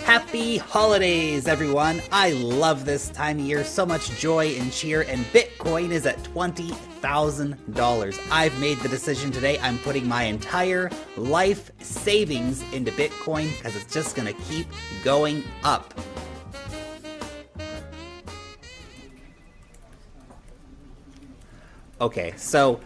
Happy holidays, everyone! I love this time of year, so much joy and cheer, and Bitcoin is at $20,000. I've made the decision today. I'm putting my entire life savings into Bitcoin because it's just gonna keep going up. Okay, so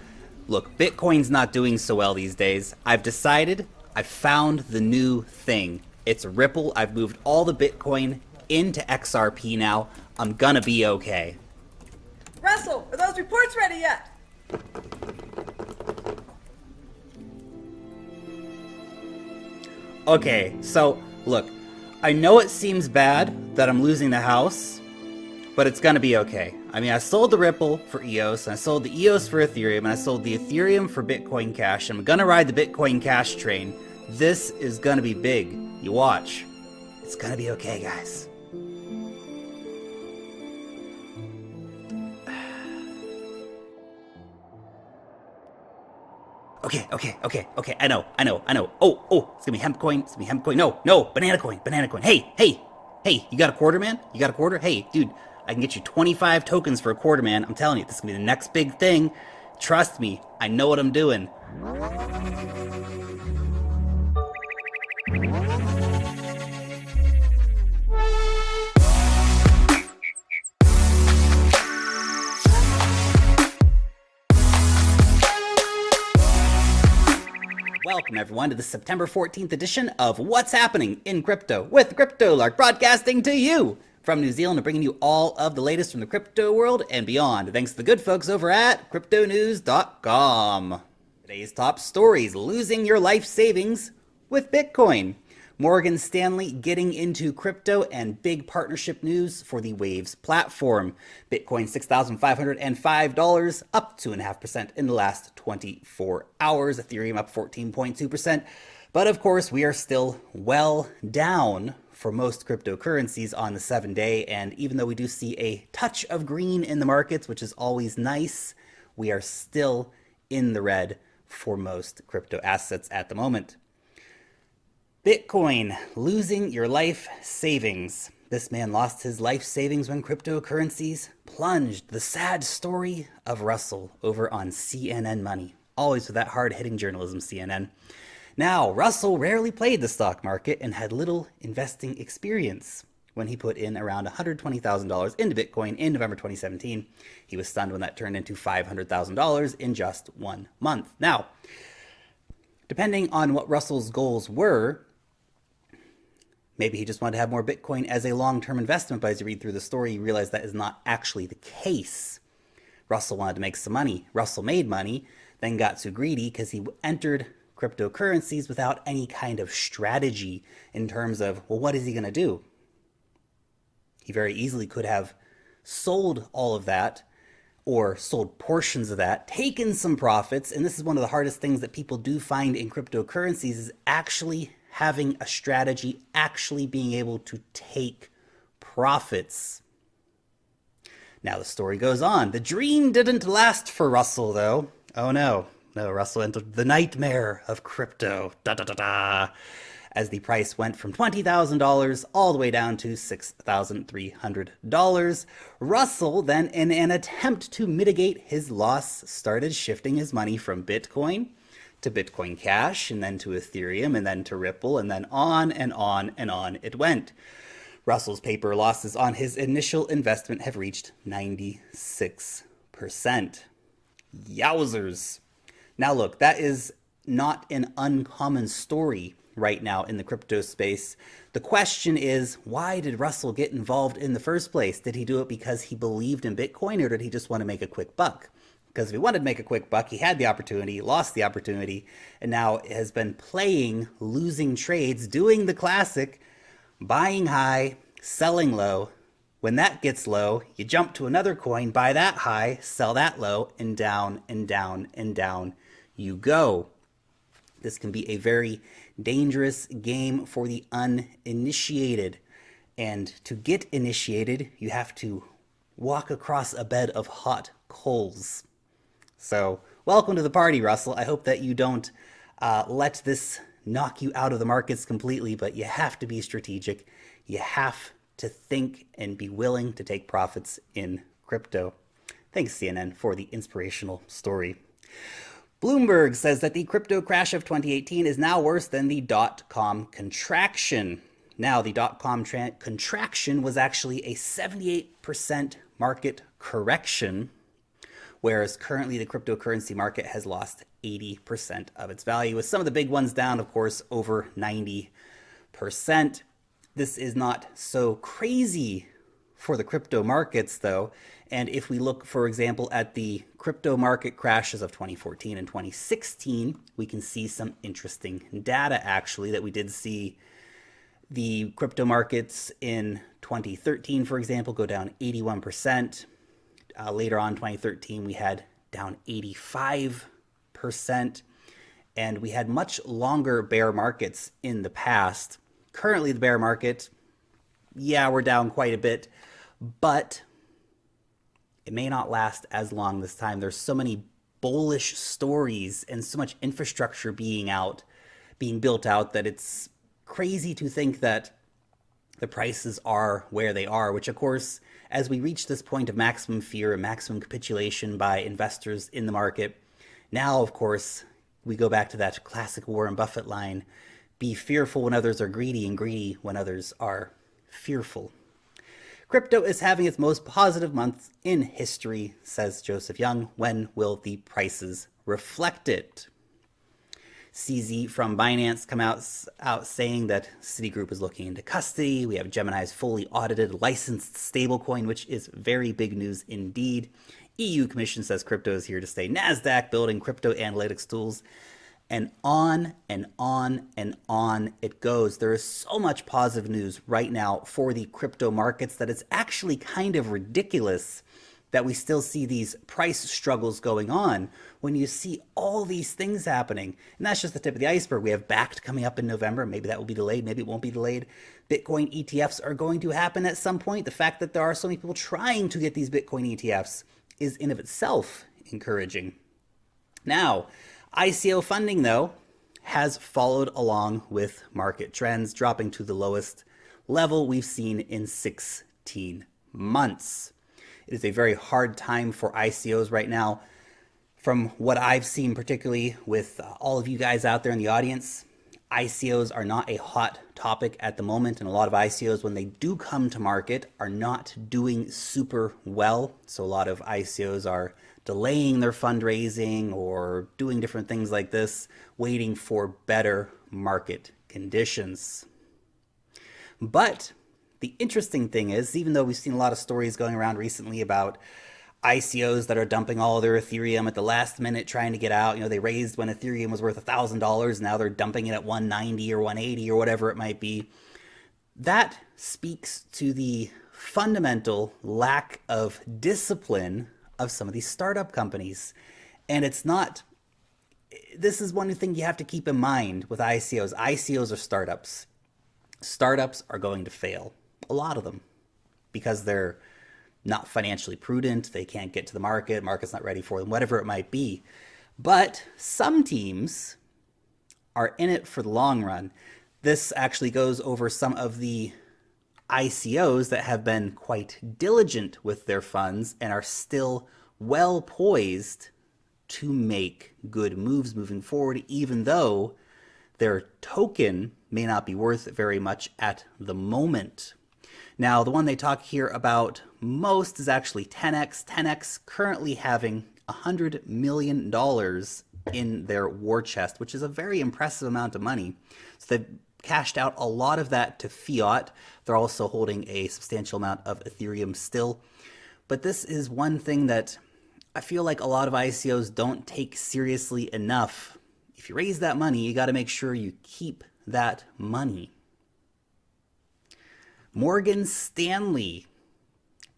look, Bitcoin's not doing so well these days. I've found the new thing. It's Ripple. I've moved all the Bitcoin into XRP now. I'm gonna be okay. Russell, are those reports ready yet? Okay, so look, I know it seems bad that I'm losing the house, but it's gonna be okay. I mean, I sold the Ripple for EOS, and I sold the EOS for Ethereum, and I sold the Ethereum for Bitcoin Cash, and I'm gonna ride the Bitcoin Cash train. This is gonna be big. You watch. It's gonna be okay, guys. Okay. I know. Oh, it's gonna be hemp coin. No, banana coin. Hey, you got a quarter, man? You got a quarter? Hey, dude, I can get you 25 tokens for a quarter, man. I'm telling you, this is gonna be the next big thing. Trust me, I know what I'm doing. Welcome, everyone, to the September 14th edition of What's Happening in Crypto with Crypto Lark, broadcasting to you from New Zealand and bringing you all of the latest from the crypto world and beyond, thanks to the good folks over at CryptoNews.com. Today's top stories: losing your life savings with Bitcoin, Morgan Stanley getting into crypto, and big partnership news for the Waves platform. Bitcoin $6,505, up 2.5% in the last 24 hours. Ethereum up 14.2%. But of course, we are still well down for most cryptocurrencies on the 7-day. And even though we do see a touch of green in the markets, which is always nice, we are still in the red for most crypto assets at the moment. Bitcoin, losing your life savings. This man lost his life savings when cryptocurrencies plunged. The sad story of Russell over on CNN Money. Always with that hard-hitting journalism, CNN. Now, Russell rarely played the stock market and had little investing experience. When he put in around $120,000 into Bitcoin in November 2017, he was stunned when that turned into $500,000 in just 1 month. Now, depending on what Russell's goals were, maybe he just wanted to have more Bitcoin as a long-term investment, but as you read through the story, you realize that is not actually the case. Russell wanted to make some money. Russell made money, then got too greedy because he entered cryptocurrencies without any kind of strategy in terms of, well, what is he going to do? He very easily could have sold all of that or sold portions of that, taken some profits, and this is one of the hardest things that people do find in cryptocurrencies is actually having a strategy, actually being able to take profits. Now the story goes on. The dream didn't last for Russell, though. Oh no, Russell entered the nightmare of crypto. As the price went from $20,000 all the way down to $6,300. Russell then, in an attempt to mitigate his loss, started shifting his money from Bitcoin to Bitcoin Cash, and then to Ethereum, and then to Ripple, and then on and on and on it went. Russell's paper losses on his initial investment have reached 96%. Yowzers. Now look, that is not an uncommon story right now in the crypto space. The question is, why did Russell get involved in the first place? Did he do it because he believed in Bitcoin, or did he just want to make a quick buck? Because if he wanted to make a quick buck, he had the opportunity, lost the opportunity, and now has been playing losing trades, doing the classic, buying high, selling low. When that gets low, you jump to another coin, buy that high, sell that low, and down and down and down you go. This can be a very dangerous game for the uninitiated. And to get initiated, you have to walk across a bed of hot coals. So, welcome to the party, Russell. I hope that you don't let this knock you out of the markets completely, but you have to be strategic. You have to think and be willing to take profits in crypto. Thanks, CNN, for the inspirational story. Bloomberg says that the crypto crash of 2018 is now worse than the dot-com contraction. Now, the dot-com contraction was actually a 78% market correction, whereas currently the cryptocurrency market has lost 80% of its value, with some of the big ones down, of course, over 90%. This is not so crazy for the crypto markets, though. And if we look, for example, at the crypto market crashes of 2014 and 2016, we can see some interesting data, actually, that we did see the crypto markets in 2013, for example, go down 81%. Later on, 2013, we had down 85%. And we had much longer bear markets in the past. Currently, the bear market, yeah, we're down quite a bit, but it may not last as long this time. There's so many bullish stories and so much infrastructure being built out that it's crazy to think that the prices are where they are, which of course, as we reach this point of maximum fear and maximum capitulation by investors in the market, now, of course, we go back to that classic Warren Buffett line, be fearful when others are greedy and greedy when others are fearful. Crypto is having its most positive month in history, says Joseph Young. When will the prices reflect it? CZ from Binance come out saying that Citigroup is looking into custody. We have Gemini's fully audited licensed stablecoin, which is very big news indeed. EU Commission says crypto is here to stay. NASDAQ building crypto analytics tools. And on and on and on it goes. There is so much positive news right now for the crypto markets that it's actually kind of ridiculous that we still see these price struggles going on when you see all these things happening. And that's just the tip of the iceberg. We have BACT coming up in November. Maybe that will be delayed. Maybe it won't be delayed. Bitcoin ETFs are going to happen at some point. The fact that there are so many people trying to get these Bitcoin ETFs is in of itself encouraging. Now, ICO funding, though, has followed along with market trends, dropping to the lowest level we've seen in 16 months. It is a very hard time for ICOs right now. From what I've seen, particularly with all of you guys out there in the audience, ICOs are not a hot topic at the moment, and a lot of ICOs, when they do come to market, are not doing super well. So a lot of ICOs are delaying their fundraising or doing different things like this, waiting for better market conditions. But the interesting thing is, even though we've seen a lot of stories going around recently about ICOs that are dumping all of their Ethereum at the last minute trying to get out, they raised when Ethereum was worth $1,000, now they're dumping it at 190 or 180 or whatever it might be. That speaks to the fundamental lack of discipline of some of these startup companies. And this is one thing you have to keep in mind with ICOs. ICOs are startups. Startups are going to fail, a lot of them, because they're not financially prudent, they can't get to the market's not ready for them, whatever it might be. But some teams are in it for the long run. This actually goes over some of the ICOs that have been quite diligent with their funds and are still well poised to make good moves moving forward, even though their token may not be worth very much at the moment. Now, the one they talk here about most is actually 10x. 10x currently having $100 million in their war chest, which is a very impressive amount of money. So they've cashed out a lot of that to fiat. They're also holding a substantial amount of Ethereum still. But this is one thing that I feel like a lot of ICOs don't take seriously enough. If you raise that money, you got to make sure you keep that money. Morgan Stanley.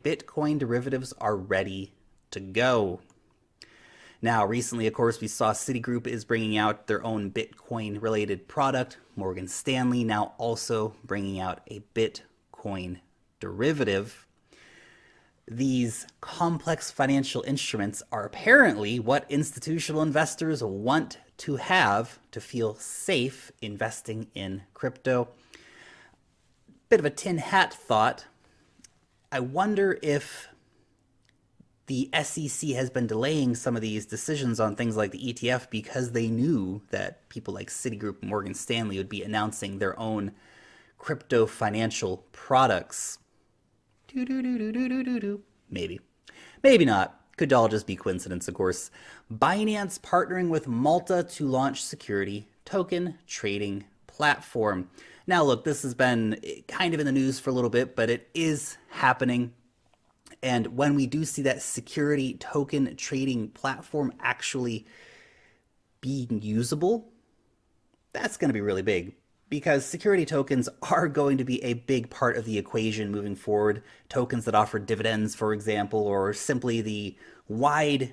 Bitcoin derivatives are ready to go. Now, recently, of course, we saw Citigroup is bringing out their own Bitcoin-related product. Morgan Stanley now also bringing out a Bitcoin derivative. These complex financial instruments are apparently what institutional investors want to have to feel safe investing in crypto. Bit of a tin hat thought. I wonder if the SEC has been delaying some of these decisions on things like the ETF because they knew that people like Citigroup and Morgan Stanley would be announcing their own crypto financial products. Maybe. Maybe not. Could all just be coincidence, of course. Binance partnering with Malta to launch security token trading platform. Now, look, this has been kind of in the news for a little bit, but it is happening. And when we do see that security token trading platform actually being usable, that's going to be really big, because security tokens are going to be a big part of the equation moving forward. Tokens that offer dividends, for example, or simply the wide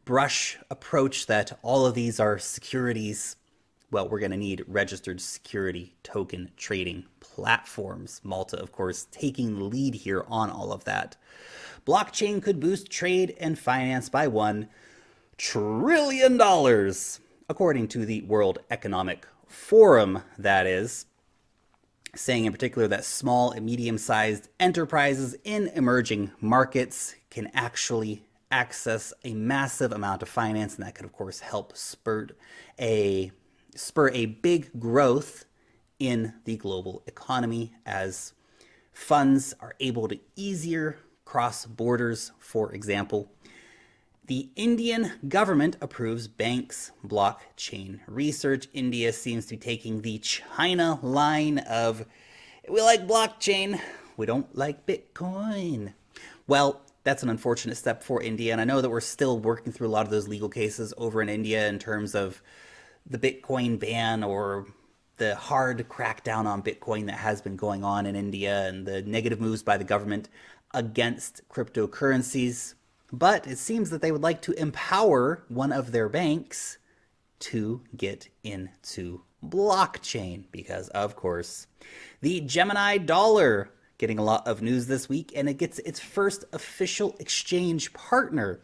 brush approach that all of these are securities. Well, we're going to need registered security token trading platforms. Malta, of course, taking the lead here on all of that. Blockchain could boost trade and finance by $1 trillion, according to the World Economic Forum, that is, saying in particular that small and medium-sized enterprises in emerging markets can actually access a massive amount of finance, and that could, of course, help spur a big growth in the global economy as funds are able to easier cross borders, for example. The Indian government approves banks' blockchain research. India seems to be taking the China line of, we like blockchain, we don't like Bitcoin. Well, that's an unfortunate step for India, and I know that we're still working through a lot of those legal cases over in India in terms of the Bitcoin ban or the hard crackdown on Bitcoin that has been going on in India and the negative moves by the government against cryptocurrencies. But it seems that they would like to empower one of their banks to get into blockchain because, of course, the Gemini dollar getting a lot of news this week, and it gets its first official exchange partner.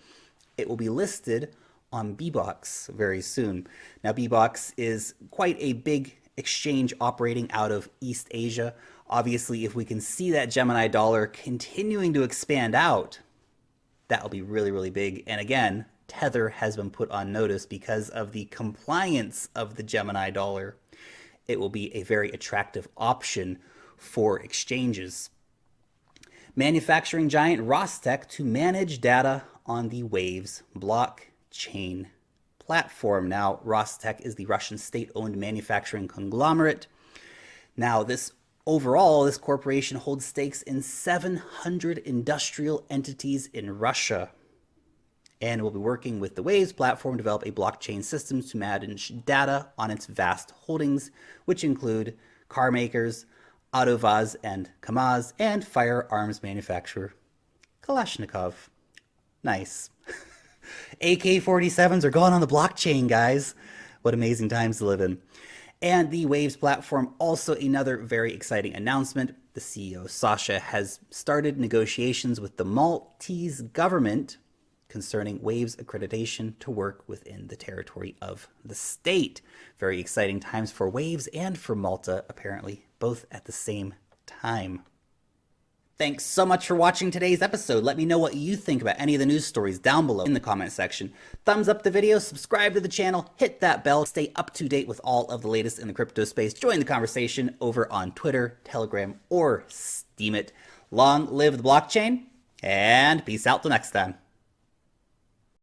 It will be listed on BBOX very soon. Now, BBOX is quite a big exchange operating out of East Asia. Obviously, if we can see that Gemini dollar continuing to expand out, that'll be really, really big. And again, Tether has been put on notice because of the compliance of the Gemini dollar. It will be a very attractive option for exchanges. Manufacturing giant Rostec to manage data on the Waves blockchain platform. Now, Rostec is the Russian state-owned manufacturing conglomerate. Now, this corporation holds stakes in 700 industrial entities in Russia and will be working with the Waves platform to develop a blockchain system to manage data on its vast holdings, which include car makers, Autovaz and Kamaz, and firearms manufacturer Kalashnikov. Nice. AK-47s are going on the blockchain, guys. What amazing times to live in. And the Waves platform, also another very exciting announcement. The CEO, Sasha, has started negotiations with the Maltese government concerning Waves accreditation to work within the territory of the state. Very exciting times for Waves and for Malta, apparently, both at the same time. Thanks so much for watching today's episode. Let me know what you think about any of the news stories down below in the comment section. Thumbs up the video, subscribe to the channel, hit that bell, stay up to date with all of the latest in the crypto space. Join the conversation over on Twitter, Telegram, or Steemit. Long live the blockchain, and peace out till next time.